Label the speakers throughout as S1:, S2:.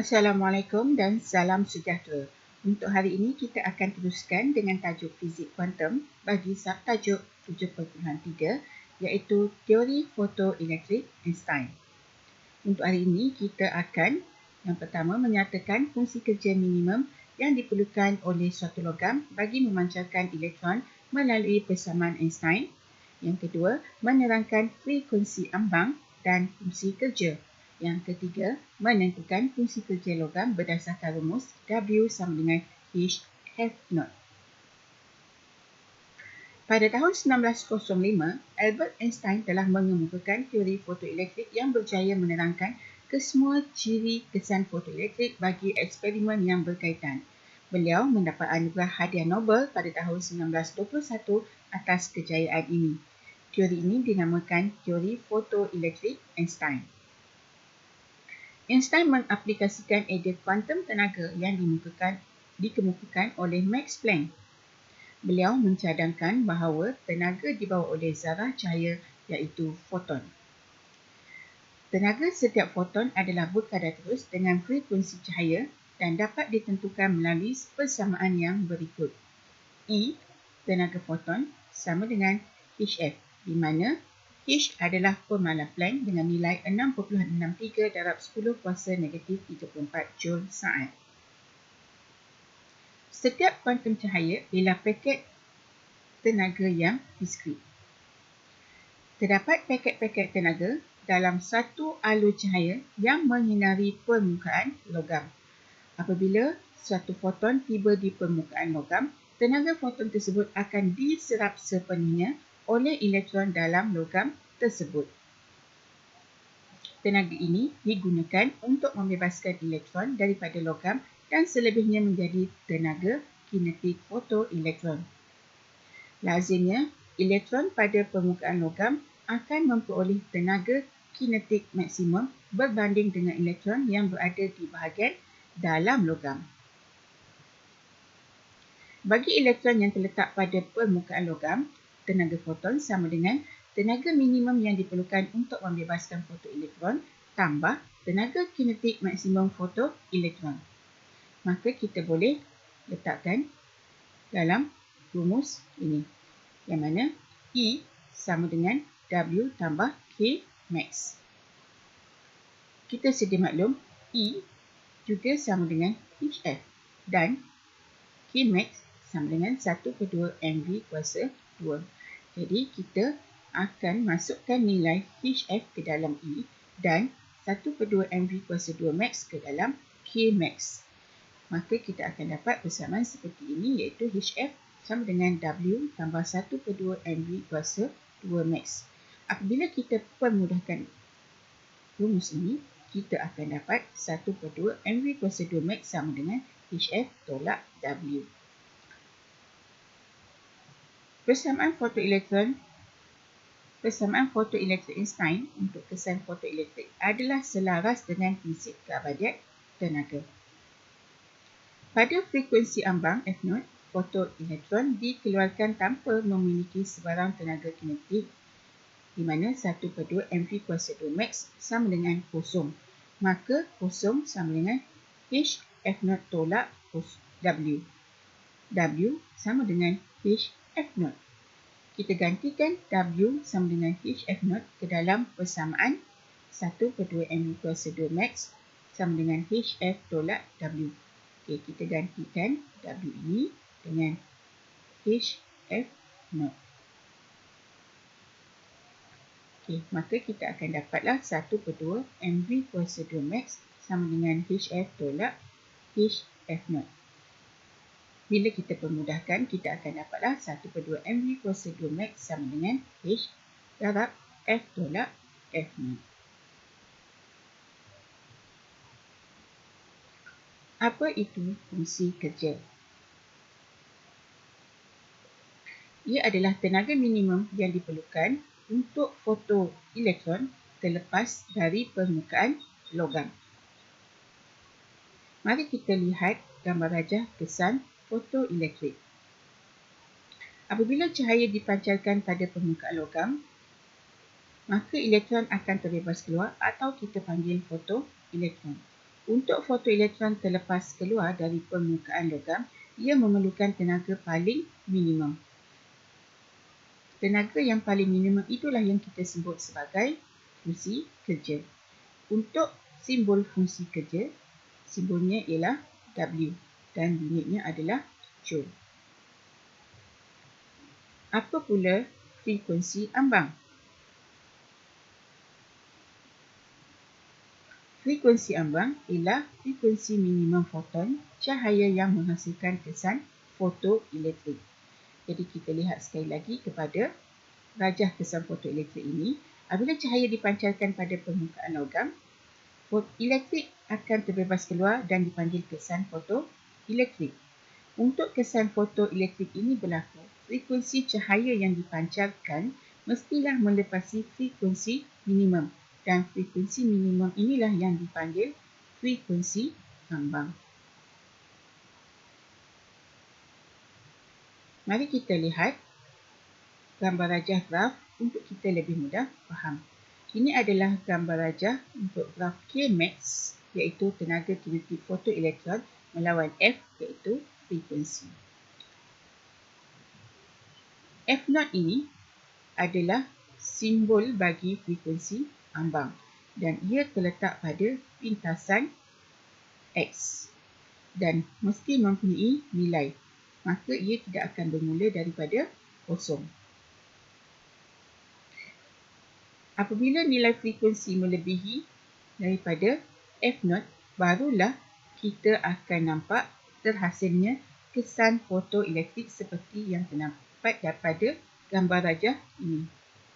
S1: Assalamualaikum dan salam sejahtera. Untuk hari ini kita akan teruskan dengan tajuk fizik kuantum bagi subtajuk 7.3 iaitu teori fotoelektrik Einstein. Untuk hari ini kita akan yang pertama menyatakan fungsi kerja minimum yang diperlukan oleh suatu logam bagi memancarkan elektron melalui persamaan Einstein. Yang kedua, menerangkan frekuensi ambang dan fungsi kerja. Yang ketiga, menentukan fungsi kerja logam berdasarkan rumus W sama dengan H F naught. Pada tahun 1905, Albert Einstein telah mengemukakan teori fotoelektrik yang berjaya menerangkan kesemua ciri kesan fotoelektrik bagi eksperimen yang berkaitan. Beliau mendapat anugerah hadiah Nobel pada tahun 1921 atas kejayaan ini. Teori ini dinamakan teori fotoelektrik Einstein. Einstein mengaplikasikan idea kuantum tenaga yang dikemukakan oleh Max Planck. Beliau mencadangkan bahawa tenaga dibawa oleh zarah cahaya iaitu foton. Tenaga setiap foton adalah berkadar terus dengan frekuensi cahaya dan dapat ditentukan melalui persamaan yang berikut. E, tenaga foton, sama dengan HF, di mana H adalah formula Planck dengan nilai 6.63 darab 10 kuasa negatif 34 Joule saat. Setiap kuantum cahaya ialah paket tenaga yang diskrit. Terdapat paket-paket tenaga dalam satu alur cahaya yang menyinari permukaan logam. Apabila suatu foton tiba di permukaan logam, tenaga foton tersebut akan diserap sepenuhnya oleh elektron dalam logam tersebut. Tenaga ini digunakan untuk membebaskan elektron daripada logam dan selebihnya menjadi tenaga kinetik fotoelektron. Lazimnya, elektron pada permukaan logam akan memperoleh tenaga kinetik maksimum berbanding dengan elektron yang berada di bahagian dalam logam. Bagi elektron yang terletak pada permukaan logam, tenaga foton sama dengan tenaga minimum yang diperlukan untuk membebaskan fotoelektron tambah tenaga kinetik maksimum fotoelektron. Maka kita boleh letakkan dalam rumus ini, yang mana E sama dengan W tambah K max. Kita sedia maklum E juga sama dengan HF dan K max sama dengan 1/2 mv kuasa 2. Jadi kita akan masukkan nilai HF ke dalam E dan 1/2 mv kuasa 2 max ke dalam K max. Maka kita akan dapat persamaan seperti ini, iaitu HF sama dengan W tambah 1/2 mv kuasa 2 max. Apabila kita permudahkan rumus ini, kita akan dapat 1/2 mv kuasa 2 max sama dengan HF tolak W. Persamaan fotoelektrik Einstein untuk kesan fotoelektrik adalah selaras dengan prinsip keabadian tenaga. Pada frekuensi ambang F0, fotoelektron dikeluarkan tanpa memiliki sebarang tenaga kinetik, di mana 1/2 mv kuasa 2 max sama dengan kosong. Maka kosong sama dengan H F0 tolak W. W sama dengan H F0. Kita gantikan W sama dengan H F0 ke dalam persamaan 1/2 mv kuasa 2 max sama dengan HF tolak W. Okey, kita gantikan W ini dengan HF0. Okey, maka kita akan dapatlah 1/2 mv kuasa 2 max sama dengan HF tolak HF0. Bila kita permudahkan, kita akan dapatlah 1/2 mv kuasa 2 max sama dengan H darab F tolak F0. Apa itu fungsi kerja? Ia adalah tenaga minimum yang diperlukan untuk fotoelektron terlepas dari permukaan logam. Mari kita lihat gambar rajah kesan fotoelektrik. Apabila cahaya dipancarkan pada permukaan logam, maka elektron akan terbebas keluar atau kita panggil fotoelektron. Untuk fotoelektron terlepas keluar dari permukaan logam, ia memerlukan tenaga paling minimum. Tenaga yang paling minimum itulah yang kita sebut sebagai fungsi kerja. Untuk simbol fungsi kerja, simbolnya ialah W dan unitnya adalah joule. Apa pula frekuensi ambang? Frekuensi ambang ialah frekuensi minimum foton cahaya yang menghasilkan kesan fotoelektrik. Jadi kita lihat sekali lagi kepada rajah kesan fotoelektrik ini. Apabila cahaya dipancarkan pada permukaan logam, elektrik akan terbebas keluar dan dipanggil kesan fotoelektrik. Untuk kesan fotoelektrik ini berlaku, frekuensi cahaya yang dipancarkan mestilah melepasi frekuensi minimum. Dan frekuensi minimum inilah yang dipanggil frekuensi ambang. Mari kita lihat gambar rajah graf untuk kita lebih mudah faham. Ini adalah gambar rajah untuk graf Kmax, iaitu tenaga kinetik fotoelektron melawan F, iaitu frekuensi. F0 ini adalah simbol bagi frekuensi ambang dan ia terletak pada pintasan X dan mesti mempunyai nilai, maka ia tidak akan bermula daripada kosong. Apabila nilai frekuensi melebihi daripada F0, barulah kita akan nampak terhasilnya kesan fotoelektrik seperti yang terdapat pada gambar rajah ini,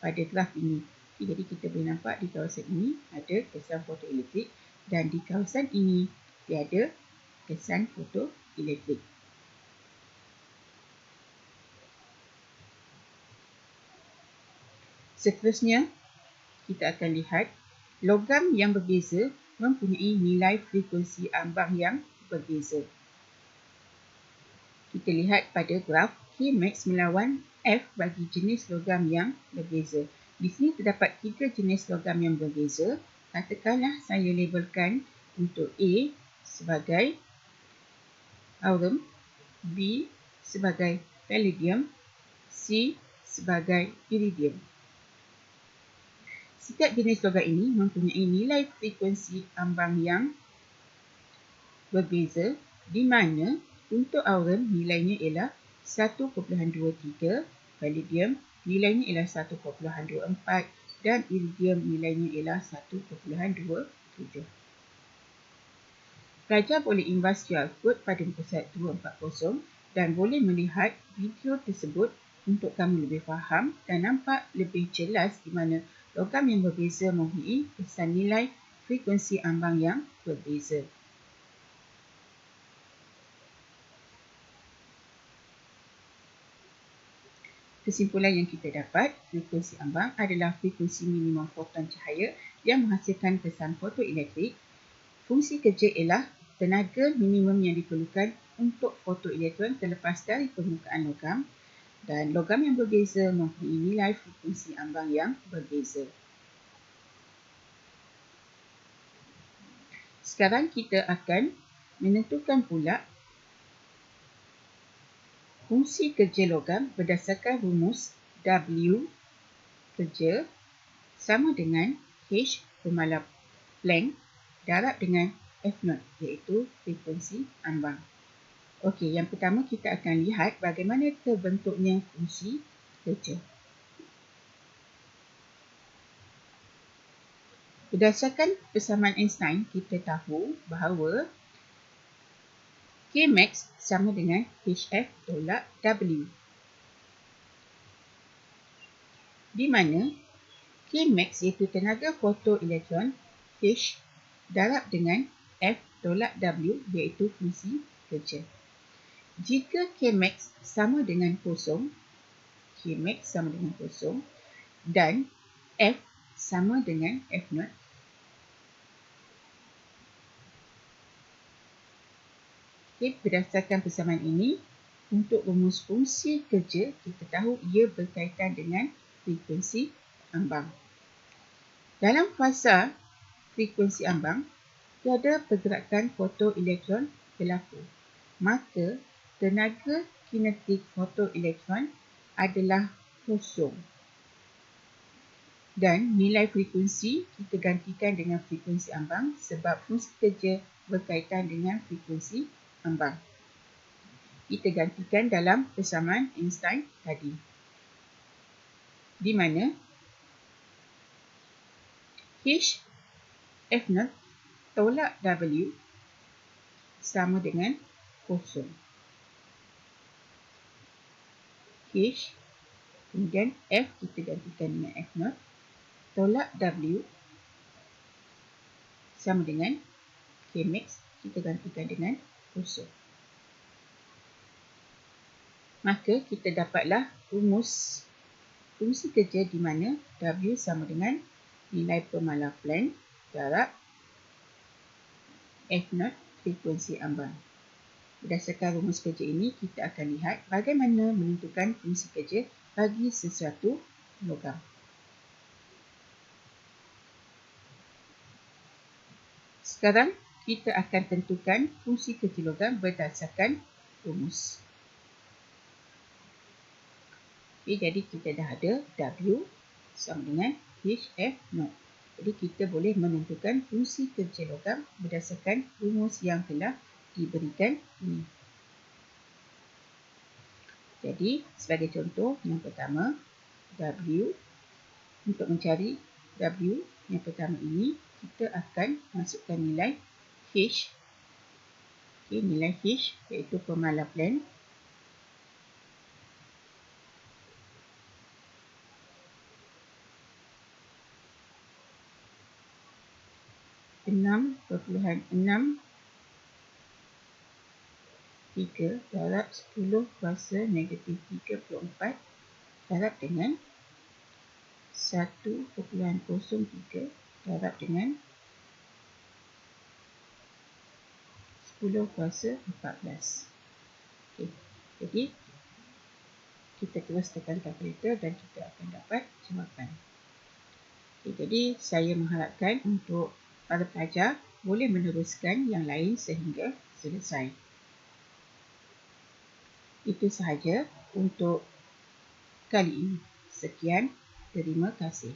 S1: pada graf ini. Jadi kita boleh nampak di kawasan ini ada kesan fotoelektrik dan di kawasan ini tiada kesan fotoelektrik. Seterusnya, kita akan lihat logam yang berbeza mempunyai nilai frekuensi ambang yang berbeza. Kita lihat pada graf Kmax melawan F bagi jenis logam yang berbeza. Di sini terdapat 3 jenis logam yang berbeza. Katakanlah saya labelkan untuk A sebagai aurum, B sebagai palladium, C sebagai iridium. Setiap jenis logam ini mempunyai nilai frekuensi ambang yang berbeza, di mana untuk aurum nilainya ialah 1.23, palladium nilainya ialah 1.24 dan iridium nilainya ialah 1.27. Pelajar boleh imbas QR code pada muka surat 240 dan boleh melihat video tersebut untuk kamu lebih faham dan nampak lebih jelas di mana logam yang berbeza mempunyai kesan nilai frekuensi ambang yang berbeza. Kesimpulan yang kita dapat, frekuensi ambang adalah frekuensi minimum foton cahaya yang menghasilkan kesan fotoelektrik. Fungsi kerja ialah tenaga minimum yang diperlukan untuk fotoelektron terlepas dari permukaan logam dan logam yang berbeza mempunyai nilai frekuensi ambang yang berbeza. Sekarang kita akan menentukan pula fungsi kerja logam berdasarkan rumus W kerja sama dengan H pemala Planck darab dengan F0, iaitu frekuensi ambang. Okey, yang pertama kita akan lihat bagaimana terbentuknya fungsi kerja. Berdasarkan persamaan Einstein, kita tahu bahawa Kmax sama dengan HF tolak W. Di mana Kmax iaitu tenaga fotoelektron H darab dengan F tolak W iaitu fungsi kerja. Jika Kmax sama dengan kosong, Kmax sama dengan kosong dan F sama dengan F0, berdasarkan persamaan ini, untuk rumus fungsi kerja, kita tahu ia berkaitan dengan frekuensi ambang. Dalam fasa frekuensi ambang, tiada pergerakan fotoelektron berlaku, maka tenaga kinetik fotoelektron adalah kosong. Dan nilai frekuensi kita gantikan dengan frekuensi ambang sebab fungsi kerja berkaitan dengan frekuensi ambang. Kita gantikan dalam persamaan Einstein tadi. Di mana H F0 tolak W sama dengan kosong. H, kemudian F kita gantikan dengan F0, tolak W sama dengan Kmax kita gantikan dengan kosong. Maka kita dapatlah rumus fungsi kerja di mana W sama dengan nilai pemalar Planck darab F0 frekuensi ambang. Berdasarkan rumus kerja ini, kita akan lihat bagaimana menentukan fungsi kerja bagi sesuatu logam. Sekarang, kita akan tentukan fungsi kerja logam berdasarkan rumus. Okay, jadi kita dah ada W sama dengan HF0. Jadi kita boleh menentukan fungsi kerja logam berdasarkan rumus yang telah diberikan ini. Jadi sebagai contoh yang pertama, W, untuk mencari W yang pertama ini, kita akan masukkan nilai H. Okay, nilai H iaitu pemalar Planck. 6,63 darab 10 kuasa negatif 34 darab dengan 1,03 darab dengan 10 kuasa 14. Okay. Jadi kita terus tekan kalkulator dan kita akan dapat jawapan. Okay, jadi saya mengharapkan untuk para pelajar boleh meneruskan yang lain sehingga selesai. Itu sahaja untuk kali ini. Sekian, terima kasih.